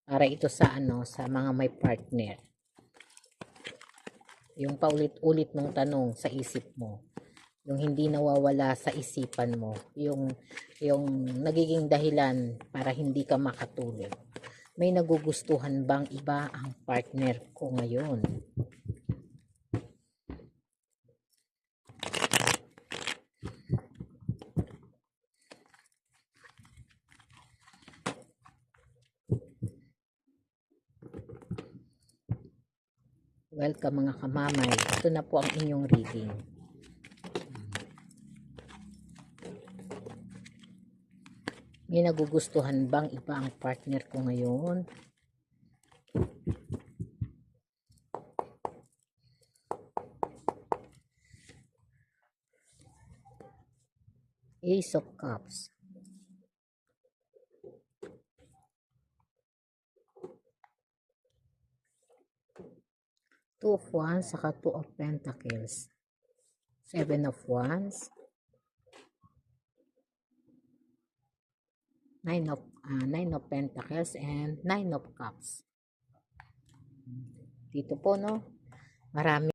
Para ito sa sa mga may partner. Yung paulit-ulit mong tanong sa isip mo. Yung hindi nawawala sa isipan mo. Yung nagiging dahilan para hindi ka makatulog. May nagugustuhan bang iba ang partner ko ngayon? Welcome mga kamamay. Ito na po ang inyong reading. May nagugustuhan bang iba ang partner ko ngayon? Ace of Cups. Two of Wands, saka Two of Pentacles. Seven of Wands. Nine of Pentacles and Nine of Cups. Dito po, no? Marami